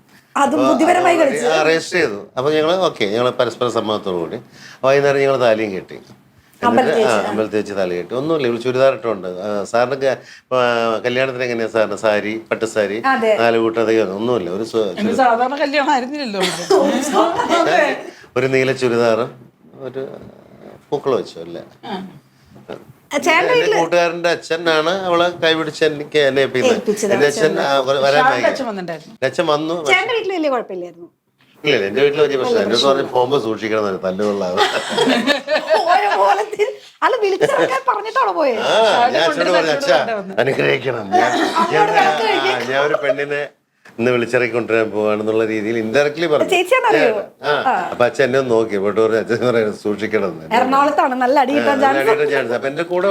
രജിസ്റ്റർ ചെയ്തു. അപ്പൊ ഞങ്ങള് പരസ്പര സമ്മതത്തോടു കൂടി വൈകുന്നേരം ഞങ്ങൾ താലിയും കെട്ടി. അമ്പലത്തിൽ വെച്ച് തല കെട്ടി. ഒന്നുമില്ല, ഇവള് ചുരിദാറിട്ടുണ്ട്. സാറിന് കല്യാണത്തിന് എങ്ങനെയാ സാറിന്? സാരി, പട്ടുസാരി, 4 കൂട്ടം, ഒന്നുമില്ല. ഒരു സാധാരണ കല്യാണം ആയിരുന്നില്ലല്ലോ. ഒരു നീല ചുരിദാറും ഒരു പൂക്കള് വെച്ചു അല്ലേ. കൂട്ടുകാരന്റെ അച്ഛനാണ് അവളെ കൈപിടിച്ച് എനിക്ക് എന്നെ ഏൽപ്പിക്കുന്നത്. എന്റെ അച്ഛൻ വരാൻ അച്ഛൻ വന്നു. ഇല്ല, എന്റെ വീട്ടിൽ വലിയ പ്രശ്നം. എന്റെ പറഞ്ഞ് പോകുമ്പോ സൂക്ഷിക്കണം, തല്ലുകൊള്ളാവും. ഞാൻ അച്ഛനോട് പറഞ്ഞു, അച്ഛാ അനുഗ്രഹിക്കണം, ഞാൻ ഒരു പെണ്ണിനെ ഇന്ന് വിളിച്ചിറക്കിക്കൊണ്ടുവരാൻ പോവാണെന്നുള്ള രീതിയിൽ ഇൻഡയറക്ട്ലി പറഞ്ഞു. അപ്പൊ അച്ഛൻ എന്നെ ഒന്ന് നോക്കി പോട്ട് പറഞ്ഞു, അച്ഛൻ പറയുന്നത് സൂക്ഷിക്കണം. എറണാകുളത്താണ് നല്ല അടി ചാൻസ്. അപ്പൊ എന്റെ കൂടെ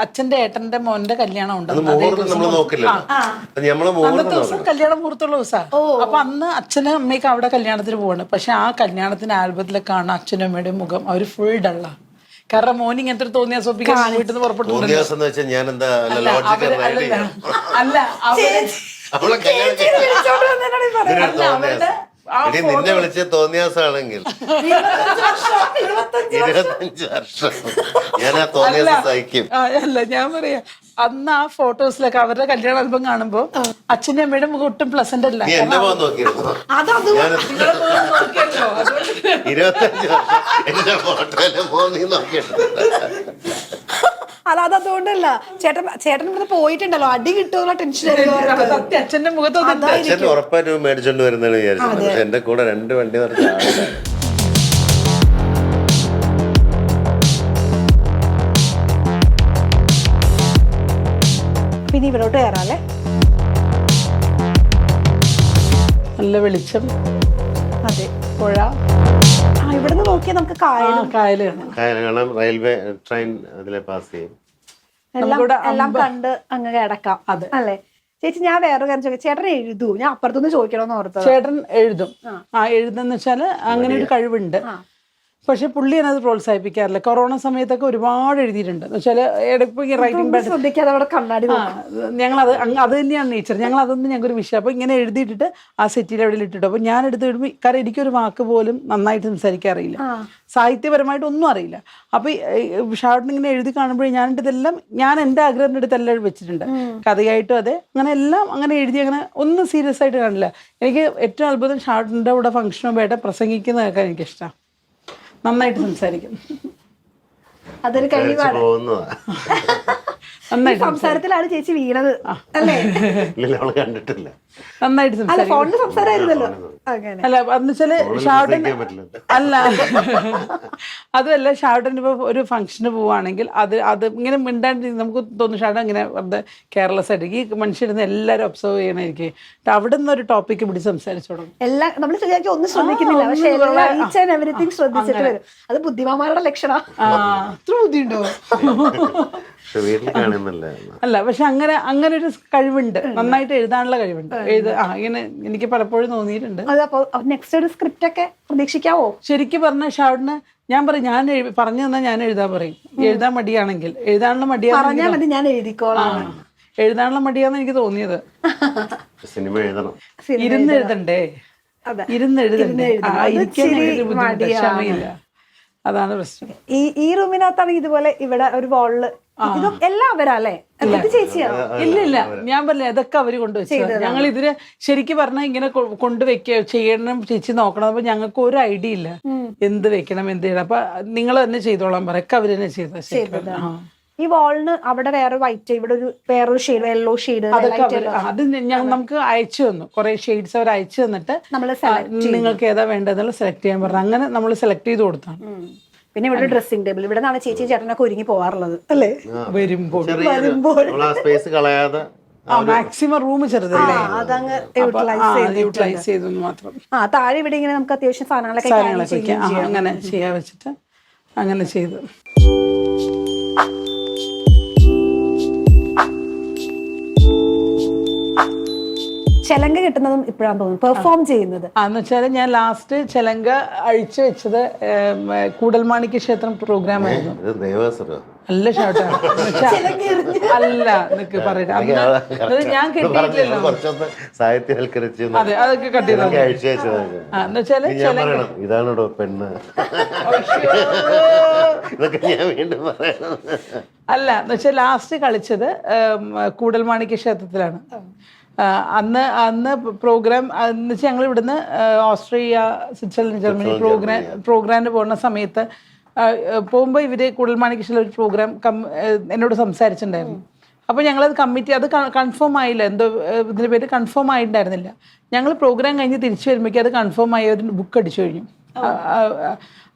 അച്ഛന്റെ ഏട്ടന്റെ മോന്റെ കല്യാണം ഉണ്ട്. മുഹൂർത്തം നമ്മൾ നോക്കില്ല, നമ്മള് മുഹൂർത്തം കല്യാണം മുഹൂർത്തമുള്ള ദിവസമാണ്. അപ്പൊ അന്ന് അച്ഛനും അമ്മയ്ക്ക് അവിടെ കല്യാണത്തിന് പോവാണ്. പക്ഷെ ആ കല്യാണത്തിന് ആൽബത്തിലെ കാണുന്ന അച്ഛനും അമ്മയുടെയും മുഖം അവര് ഫുൾ ഡള്ള. കാരണം മോൻ ഇങ്ങനത്തെ തോന്നിയ സോപ്പിക്കാൻ വീട്ടിൽ നിന്ന് പുറപ്പെട്ടു. നിന്നെ വിളിച്ച തോന്നിയാസാണെങ്കിൽ 25 വർഷം ഞാൻ ആ തോന്നിയാസം സഹിക്കും. അല്ല, ഞാൻ പറയാ അന്ന് ആ ഫോട്ടോസിലൊക്കെ അവരുടെ കല്യാണ ആൽബം കാണുമ്പോ അച്ഛൻ്റെ അമ്മയുടെ മുഖം ഒട്ടും പ്ലസന്റ് അല്ല. 25 വർഷം എന്റെ ഫോട്ടോയില് നോക്കിയിട്ടുണ്ട്. അതുകൊണ്ടല്ല ചേട്ടൻ ഇവിടെ പോയിട്ടുണ്ടല്ലോ, അടി കിട്ടുമോ ടെൻഷൻ. സത്യം അച്ഛന്റെ മുഖത്ത് അച്ഛൻ ഉറപ്പായിട്ടും മേടിച്ചോണ്ട് വരുന്നതെന്ന് വിചാരിച്ചു. പക്ഷെ എന്റെ കൂടെ 2 വണ്ടി നിറച്ച ആളുണ്ടായിരുന്നു. പിന്നെ ഇവിടോട്ട് കയറാല്ലേ. നല്ല വെളിച്ചം, അതെ, പുഴ. ഇവിടുന്ന് നോക്കിയാൽ നമുക്ക് കായലും കായല് കാണാം, റെയിൽവേ ട്രെയിൻ അതിലെ പാസ് ചെയ്യും. എല്ലാം കണ്ട് അങ്ങ് കിടക്കാം. അല്ലേ ചേച്ചി? ഞാൻ വേറെ കാര്യം ചോദിക്കാം, ചേട്ടൻ എഴുതൂ? ഞാൻ അപ്പുറത്തുനിന്ന് ചോദിക്കണമെന്ന് ഓർത്തത്. ചേട്ടൻ എഴുതും. എഴുതുന്ന വെച്ചാല് അങ്ങനെ ഒരു കഴിവുണ്ട്. പക്ഷെ പുള്ളി അത് പ്രോത്സാഹിപ്പിക്കാറില്ല. കൊറോണ സമയത്തൊക്കെ ഒരുപാട് എഴുതിയിട്ടുണ്ട്. എന്ന് വെച്ചാൽ റൈറ്റിംഗ് ശ്രദ്ധിക്കാതെ അവിടെ കണ്ണാടി. ഞങ്ങളത് അത് തന്നെയാണ് നേച്ചർ. ഞങ്ങൾ അതൊന്നും ഞങ്ങൾക്കൊരു വിഷയം. അപ്പോൾ ഇങ്ങനെ എഴുതിയിട്ടിട്ട് ആ സെറ്റിൽ എവിടെ ഇട്ടിട്ട്, അപ്പോൾ ഞാൻ എടുത്ത് വിടുമ്പോൾ കാരണം എനിക്കൊരു വാക്ക് പോലും നന്നായിട്ട് സംസാരിക്കാൻ അറിയില്ല, സാഹിത്യപരമായിട്ട് ഒന്നും അറിയില്ല. അപ്പോൾ ഷാർട്ടിന് ഇങ്ങനെ എഴുതി കാണുമ്പോഴേ ഞാനിതെല്ലാം ഞാൻ എൻ്റെ ആഗ്രഹത്തിൻ്റെ അടുത്തെല്ലാം വെച്ചിട്ടുണ്ട്. കഥയായിട്ടും അതെ, അങ്ങനെ എല്ലാം അങ്ങനെ എഴുതി അങ്ങനെ ഒന്നും സീരിയസ് ആയിട്ട് കാണില്ല. എനിക്ക് ഏറ്റവും അത്ഭുതം ഷാർട്ടിൻ്റെ കൂടെ ഫംഗ്ഷനോ വേണ്ട പ്രസംഗിക്കുന്ന കേൾക്കാൻ എനിക്കിഷ്ടം. നന്നായിട്ട് സംസാരിക്കും. അതൊരു കഴിവാണ്. സംസാരത്തിലാണ് ചേച്ചി വീണത് അല്ലേ? കണ്ടിട്ടില്ല. നന്നായിട്ട് സംസാരമായിരുന്നല്ലോ. അല്ല എന്ന് വെച്ചാല് ഷാർട്ടൻ അല്ല, അതുമല്ല ഷാർട്ടൻ ഇപ്പൊ ഒരു ഫംഗ്ഷന് പോവാണെങ്കിൽ അത് ഇങ്ങനെ മിണ്ടാണ്ട് നമുക്ക് തോന്നും ഷാർട്ടൻ ഇങ്ങനെ വെറുതെ കെയർലെസ് ആയിട്ട് ഈ മനുഷ്യരുന്ന് എല്ലാവരും ഒബ്സർവ് ചെയ്യണമായിരിക്കും. അവിടെ നിന്ന് ഒരു ടോപ്പിക്ക് പിടിച്ച് സംസാരിച്ചു തുടങ്ങും. എല്ലാം നമ്മൾ ശരിയാക്കി ഒന്നും ശ്രദ്ധിക്കുന്നില്ല, പക്ഷെ എവരിത്തിങ് ശ്രദ്ധിച്ചിട്ട് വരും. അത് ബുദ്ധിമാന്മാരുടെ ലക്ഷണം. അത്ര ബുദ്ധിയുണ്ടോ? അല്ല, പക്ഷെ അങ്ങനെ ഒരു കഴിവുണ്ട്, നന്നായിട്ട് എഴുതാനുള്ള കഴിവുണ്ട്. ഇങ്ങനെ എനിക്ക് പലപ്പോഴും തോന്നിയിട്ടുണ്ട്. നെക്സ്റ്റ് ഒരു സ്ക്രിപ്റ്റ് ഒക്കെ പ്രതീക്ഷിക്കാവോ? ശരിക്കും പറഞ്ഞ ഷാർട്ടിന് ഞാൻ പറയും, ഞാൻ പറഞ്ഞു തന്നാൽ ഞാൻ എഴുതാൻ പറയും. എഴുതാൻ മടിയാണെങ്കിൽ എഴുതാനുള്ള മടിയാണെങ്കിൽ ഞാൻ എഴുതിക്കോളാം. എഴുതാനുള്ള മടിയാന്ന് എനിക്ക് തോന്നിയത്. സിനിമ എഴുതണം, ഇരുന്ന് എഴുതണ്ടേ, ഇരുന്ന് എഴുതണ്ടേ, ക്ഷമയില്ല. അതാണ് പ്രശ്നം. ഈ റൂമിനകത്താണെങ്കിൽ ഇതുപോലെ ഇവിടെ ഒരു വാളില് എല്ലാം അവരല്ലേ? ഇല്ല, ഞാൻ പറഞ്ഞില്ല അതൊക്കെ അവര് കൊണ്ടുവച്ചത്. ഞങ്ങൾ ഇതിന് ശരിക്കും പറഞ്ഞാൽ ഇങ്ങനെ കൊണ്ടുവയ്ക്കുക ചെയ്യണം, ചേച്ചി നോക്കണം. അപ്പൊ ഞങ്ങൾക്ക് ഒരു ഐഡിയ ഇല്ല എന്ത് വെക്കണം എന്ത് ചെയ്യണം. അപ്പൊ നിങ്ങൾ തന്നെ ചെയ്തോളാൻ പറയൊക്കെ അവര് തന്നെ ചെയ്തത്. ഈ വാളിന് അവിടെ വേറെ വൈറ്റ്, ഇവിടെ ഒരു വേറൊരു ഷെയ്ഡ്, യെല്ലോ ഷെയ്ഡ്, അത് നമുക്ക് അയച്ചു തന്നു. കുറെ ഷെയ്ഡ്സ് അവർ അയച്ചു തന്നിട്ട് നിങ്ങൾക്ക് ഏതാ വേണ്ടതെന്നുള്ള സെലക്ട് ചെയ്യാൻ പറഞ്ഞു. അങ്ങനെ നമ്മൾ സെലക്ട് ചെയ്ത് കൊടുത്താണ്. പിന്നെ ഇവിടെ ഡ്രസ്സിംഗ് ടേബിൾ, ഇവിടെ നിന്നാണ് ചേച്ചി ചേട്ടനൊക്കെ ഒരുങ്ങി പോകാറുള്ളത് അല്ലേ? വരുമ്പോൾ മാക്സിമം റൂം ചെറുതല്ലേ, അതങ്ങ് യൂട്ടിലൈസ് ചെയ്തു മാത്രം. താഴെ ഇവിടെ ഇങ്ങനെ നമുക്ക് അത്യാവശ്യം സാധനങ്ങളൊക്കെ അങ്ങനെ ചെയ്യാൻ വെച്ചിട്ട് അങ്ങനെ ചെയ്തു. ചെലങ്ക കിട്ടുന്നതും ഇപ്പോഴാണ് തോന്നുന്നു പെർഫോം ചെയ്യുന്നത്. എന്ന് വെച്ചാൽ ഞാൻ ലാസ്റ്റ് ചെലങ്ക അഴിച്ചു വെച്ചത് കൂടൽമാണിക്യ ക്ഷേത്രം പ്രോഗ്രാം ആയിരുന്നു. അല്ല ഷാർട്ടാ, അല്ല എന്നൊക്കെ പറയട്ടെ. ഞാൻ കെട്ടിയിട്ടില്ലല്ലോ, അതെ അതൊക്കെ കെട്ടിയത്. എന്ന് വെച്ചാല് ഇതാണോ പെണ്ണ്, അല്ല എന്ന് വെച്ചാൽ ലാസ്റ്റ് കളിച്ചത് കൂടൽമാണിക്യ ക്ഷേത്രത്തിലാണ്. അന്ന് പ്രോഗ്രാം എന്ന് വെച്ചാൽ ഞങ്ങൾ ഇവിടുന്ന് ഓസ്ട്രേലിയ, സ്വിറ്റ്സർലൻഡ്, ജർമ്മനി പ്രോഗ്രാമിന് പോകുന്ന സമയത്ത് പോകുമ്പോൾ ഇവര് കൂടൽമാണിക്യത്തിൽ ഒരു പ്രോഗ്രാം എന്നോട് സംസാരിച്ചിട്ടുണ്ടായിരുന്നു. അപ്പോൾ ഞങ്ങളത് കമ്മിറ്റി അത് കൺഫേം ആയില്ല, എന്തോ ഇതിൻ്റെ പേര് കൺഫേം ആയിട്ടുണ്ടായിരുന്നില്ല. ഞങ്ങൾ പ്രോഗ്രാം കഴിഞ്ഞ് തിരിച്ചു വരുമ്പോഴേക്കും അത് കൺഫേം ആയ ഒരു ബുക്ക് അടിച്ചു കഴിഞ്ഞു.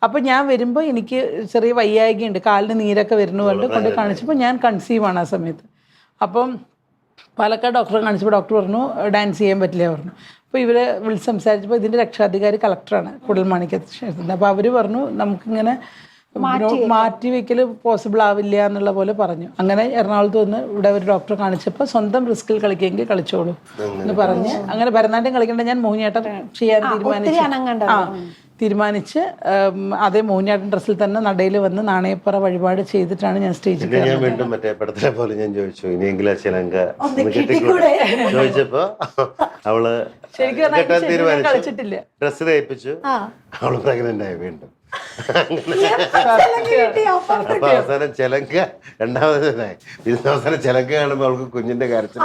അപ്പോൾ ഞാൻ വരുമ്പോൾ എനിക്ക് ചെറിയ വയ്യായികയുണ്ട്, കാലിന് നീരൊക്കെ വരുന്നു പറഞ്ഞിട്ട് കൊണ്ട് കാണിച്ചപ്പോൾ ഞാൻ കൺസീവാണ് ആ സമയത്ത്. അപ്പം പാലക്കാട് ഡോക്ടറെ കാണിച്ചപ്പോൾ ഡോക്ടർ പറഞ്ഞു ഡാൻസ് ചെയ്യാൻ പറ്റില്ല പറഞ്ഞു. അപ്പോൾ ഇവരെ വിളിച്ച് സംസാരിച്ചപ്പോൾ ഇതിൻ്റെ രക്ഷാധികാരി കളക്ടറാണ് കൂടൽമാണിക്യ ക്ഷേത്രത്തിൽ. അപ്പോൾ അവർ പറഞ്ഞു നമുക്കിങ്ങനെ മാറ്റി വെക്കൽ പോസിബിൾ ആവില്ല എന്നുള്ള പോലെ പറഞ്ഞു. അങ്ങനെ എറണാകുളത്ത് വന്ന് ഇവിടെ ഒരു ഡോക്ടറെ കാണിച്ചപ്പോൾ സ്വന്തം റിസ്കിൽ കളിക്കുമെങ്കിൽ കളിച്ചോളൂ എന്ന് പറഞ്ഞ് അങ്ങനെ ഭരതനാട്യം കളിക്കേണ്ട ഞാൻ മോഹിനിയാട്ടം ചെയ്യാൻ തീരുമാനിച്ച് അതേ മോഹിനിയാട്ടം ഡ്രസ്സിൽ തന്നെ നടയിൽ വന്ന് നാണയപ്പറ വഴിപാട് ചെയ്തിട്ടാണ് ഞാൻ സ്റ്റേജിൽ. ഞാൻ വീണ്ടും മറ്റേ പടത്തിലെ പോലെ ഞാൻ ചോദിച്ചു ഇനിയെങ്കിലും ചിലങ്ക ചോദിച്ചപ്പോ അവള് കളിച്ചിട്ടില്ല, ഡ്രസ് തയ്പ്പിച്ചു, അവള് പ്രഗ്നന്റ് ആയി വീണ്ടും. അപ്പൊ അവസാനം ചെലങ്ക രണ്ടാമതായി, അവസാനം ചെലങ്ക കാണുമ്പോ അവൾക്ക് കുഞ്ഞിന്റെ കാര്യത്തിൽ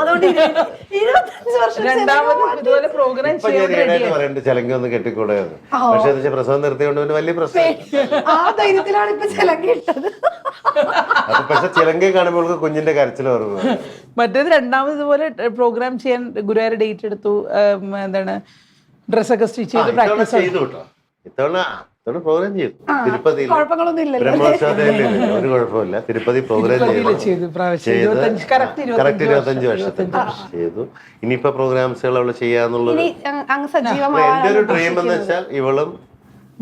പറയണ്ട് ചെലങ്ക ഒന്ന് കെട്ടിക്കൂടെ. പക്ഷെ പ്രസവം നിർത്തിയോണ്ട് വലിയ പ്രശ്നം. അപ്പൊ പക്ഷെ ചിലങ്ക കാണുമ്പോൾ കുഞ്ഞിന്റെ കരച്ചിൽ ഓർമ്മ. മറ്റേത് രണ്ടാമത് ഇതുപോലെ പ്രോഗ്രാം ചെയ്യാൻ ഗുരുവായൂർ ഡേറ്റ് എടുത്തു, എന്താണ് ഡ്രസ്സൊക്കെ സ്റ്റിച്ച് ചെയ്ത് പ്രാക്ടീസ് ചെയ്തു കേട്ടോ. ഇത്തവണ പ്രോഗ്രാം ചെയ്തു തിരുപ്പതിയിൽ കുഴപ്പങ്ങളൊന്നും ഇല്ലല്ലോ. ബ്രഹ്മോത്സവത്തിൽ ഒരു കുഴപ്പമില്ല. തിരുപ്പതി പ്രോഗ്രാം ചെയ്തു കറക്റ്റ് 25 വർഷത്തിൽ ചെയ്തു. ഇനിയിപ്പോ പ്രോഗ്രാംസുകൾ അവള് ചെയ്യാന്നുള്ളത് ഇനി അങ്ങ് എന്റെ സജീവമാവാൻ ഒരു ഡ്രീം എന്ന് വെച്ചാൽ ഇവളും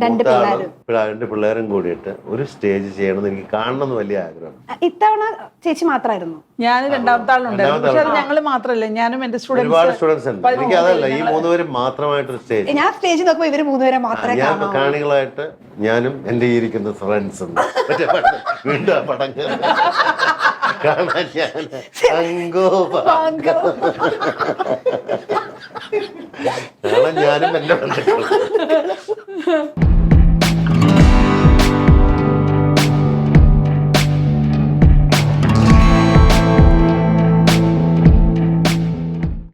രണ്ട് രണ്ട് പിള്ളേരും കൂടിയിട്ട് ഒരു സ്റ്റേജ് ചെയ്യണമെന്ന് എനിക്ക് കാണണമെന്ന് വലിയ ആഗ്രഹം. ഇത്തവണ ചേച്ചി മാത്രമായിരുന്നു. ഞാൻ രണ്ടാമത്തെ ആളുണ്ടായിരുന്നു. പക്ഷെ അത് ഞങ്ങള് മാത്രല്ല, ഞാനും എന്റെ ഒരുപാട് സ്റ്റുഡൻസ് ഉണ്ട്. എനിക്ക് അതല്ല, ഈ 3 പേരും മാത്രമായിട്ടൊരു സ്റ്റേജ്. ഞാൻ സ്റ്റേജിൽ നോക്കുമ്പോ ഇവര് 3 പേരെ മാത്രമേ ഞാൻ കാണികളായിട്ട് ഞാനും എന്റെ ഈ ഇരിക്കുന്ന ഫ്രണ്ട്സും വീണ്ടും ആ പടം കാണാൻ ഞാൻ കാണാൻ ഞാനും എന്റെ ബന്ധുക്കളും.